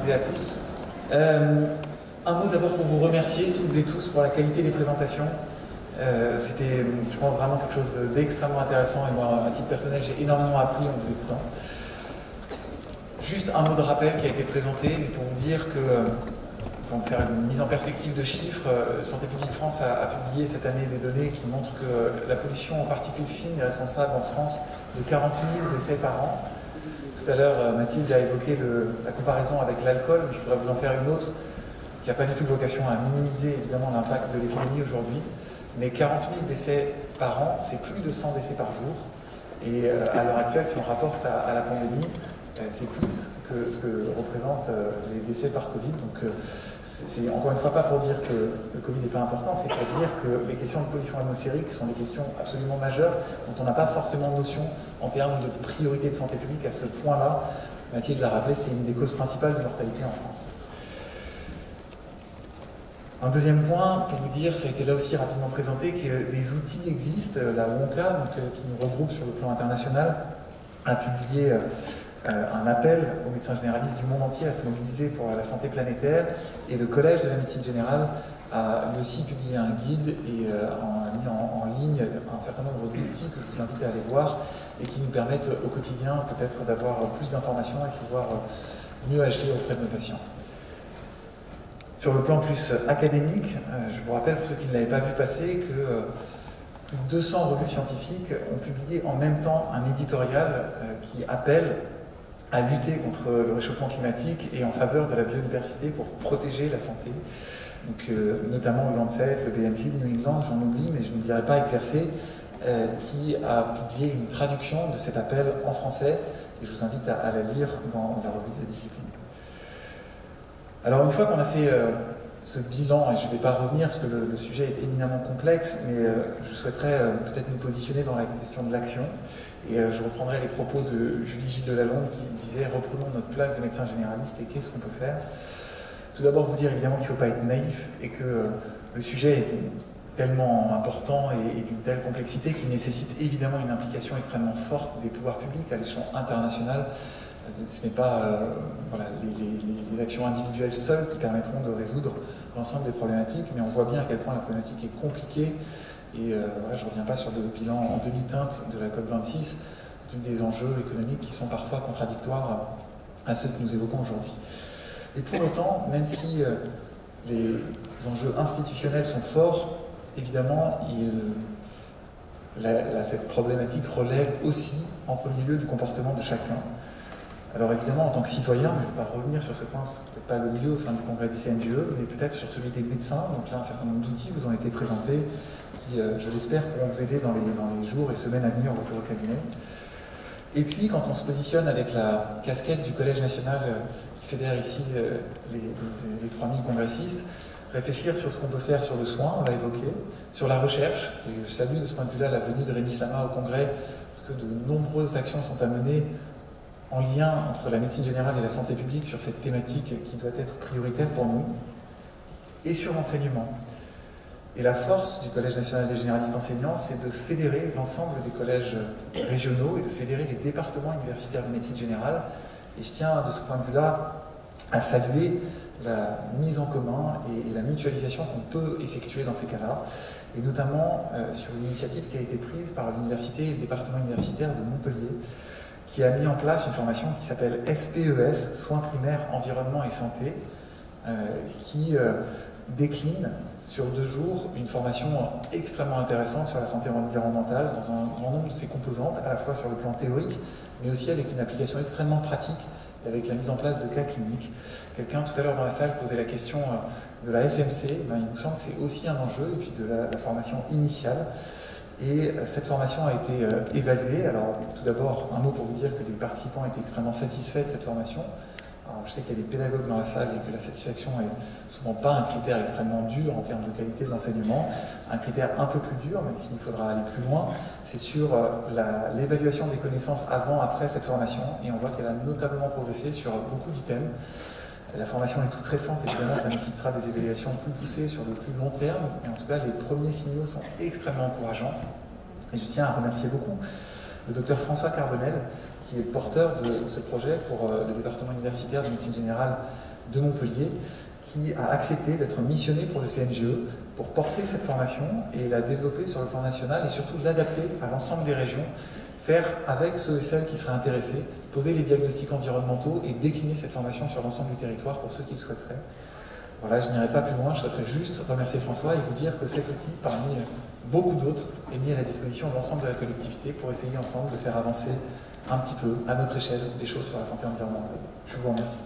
toutes et à tous. Un mot d'abord pour vous remercier toutes et tous pour la qualité des présentations. C'était, je pense, vraiment quelque chose d'extrêmement intéressant et moi, à titre personnel, j'ai énormément appris en vous écoutant. Juste un mot de rappel qui a été présenté pour vous dire que, pour vous faire une mise en perspective de chiffres, Santé publique France a publié cette année des données qui montrent que la pollution en particules fines est responsable en France de 40 000 décès par an. Tout à l'heure, Mathilde a évoqué la comparaison avec l'alcool, je voudrais vous en faire une autre qui n'a pas du tout vocation à minimiser évidemment l'impact de l'épidémie aujourd'hui, mais 40 000 décès par an, c'est plus de 100 décès par jour. Et à l'heure actuelle, si on rapporte à la pandémie, c'est plus que ce que représentent les décès par Covid. Donc c'est encore une fois pas pour dire que le Covid n'est pas important, c'est pour dire que les questions de pollution atmosphérique sont des questions absolument majeures dont on n'a pas forcément notion en termes de priorité de santé publique à ce point-là. Mathilde l'a rappelé, c'est une des causes principales de mortalité en France. Un deuxième point, pour vous dire, ça a été là aussi rapidement présenté, que des outils existent. La WONCA, qui nous regroupe sur le plan international, a publié un appel aux médecins généralistes du monde entier à se mobiliser pour la santé planétaire, et le Collège de la médecine générale a aussi publié un guide et a mis en ligne un certain nombre d'outils que je vous invite à aller voir et qui nous permettent au quotidien peut-être d'avoir plus d'informations et de pouvoir mieux agir auprès de nos patients. Sur le plan plus académique, je vous rappelle pour ceux qui ne l'avaient pas vu passer que plus de 200 revues scientifiques ont publié en même temps un éditorial qui appelle à lutter contre le réchauffement climatique et en faveur de la biodiversité pour protéger la santé. Donc, notamment le Lancet, le BMJ, le New England, j'en oublie, mais je ne dirais pas exercer, qui a publié une traduction de cet appel en français, et je vous invite à la lire dans la revue de la discipline. Alors, une fois qu'on a fait ce bilan, et je ne vais pas revenir parce que le sujet est éminemment complexe, mais je souhaiterais peut-être nous positionner dans la question de l'action. Et je reprendrai les propos de Julie Gilles de Lalonde qui disait « Reprenons notre place de médecin généraliste et qu'est-ce qu'on peut faire ?» Tout d'abord, vous dire évidemment qu'il ne faut pas être naïf et que le sujet est tellement important et d'une telle complexité qu'il nécessite évidemment une implication extrêmement forte des pouvoirs publics à l'échelon international. Ce n'est pas voilà, les actions individuelles seules qui permettront de résoudre l'ensemble des problématiques, mais on voit bien à quel point la problématique est compliquée. Et voilà, je ne reviens pas sur le bilan en demi-teinte de la COP26, des enjeux économiques qui sont parfois contradictoires à ceux que nous évoquons aujourd'hui. Et pour autant, même si les enjeux institutionnels sont forts, évidemment, cette problématique relève aussi, en premier lieu, du comportement de chacun. Alors évidemment, en tant que citoyen, je ne vais pas revenir sur ce point, c'est peut-être pas le lieu au sein du congrès du CNGE, mais peut-être sur celui des médecins. Donc là, un certain nombre d'outils vous ont été présentés qui, je l'espère, pourront vous aider dans les jours et semaines à venir au retour au cabinet. Et puis, quand on se positionne avec la casquette du Collège national qui fédère ici les 3000 congressistes, réfléchir sur ce qu'on peut faire sur le soin, on l'a évoqué, sur la recherche, et je salue de ce point de vue-là la venue de Rémi Slama au congrès, parce que de nombreuses actions sont à mener en lien entre la médecine générale et la santé publique sur cette thématique qui doit être prioritaire pour nous, et sur l'enseignement. Et la force du Collège national des généralistes enseignants, c'est de fédérer l'ensemble des collèges régionaux et de fédérer les départements universitaires de médecine générale. Et je tiens, de ce point de vue-là, à saluer la mise en commun et la mutualisation qu'on peut effectuer dans ces cas-là, et notamment sur une initiative qui a été prise par l'université et le département universitaire de Montpellier, qui a mis en place une formation qui s'appelle SPES, Soins primaires, environnement et santé, qui décline sur 2 jours une formation extrêmement intéressante sur la santé environnementale dans un grand nombre de ses composantes, à la fois sur le plan théorique, mais aussi avec une application extrêmement pratique, avec la mise en place de cas cliniques. Quelqu'un tout à l'heure dans la salle posait la question de la FMC, il nous semble que c'est aussi un enjeu, et puis de la formation initiale. Et cette formation a été évaluée. Alors, tout d'abord, un mot pour vous dire que les participants étaient extrêmement satisfaits de cette formation. Alors, je sais qu'il y a des pédagogues dans la salle et que la satisfaction n'est souvent pas un critère extrêmement dur en termes de qualité de l'enseignement. Un critère un peu plus dur, même s'il faudra aller plus loin, c'est sur l'évaluation des connaissances avant-après cette formation. Et on voit qu'elle a notablement progressé sur beaucoup d'items. La formation est toute récente, évidemment, ça nécessitera des évaluations plus poussées sur le plus long terme, mais en tout cas, les premiers signaux sont extrêmement encourageants. Et je tiens à remercier beaucoup le docteur François Carbonel, qui est porteur de ce projet pour le département universitaire de médecine générale de Montpellier, qui a accepté d'être missionné pour le CNGE, pour porter cette formation et la développer sur le plan national et surtout l'adapter à l'ensemble des régions, faire avec ceux et celles qui seraient intéressés, poser les diagnostics environnementaux et décliner cette formation sur l'ensemble du territoire pour ceux qui le souhaiteraient. Voilà, je n'irai pas plus loin, je souhaiterais juste remercier François et vous dire que cet outil, parmi beaucoup d'autres, est mis à la disposition de l'ensemble de la collectivité pour essayer ensemble de faire avancer un petit peu, à notre échelle, les choses sur la santé environnementale. Je vous remercie.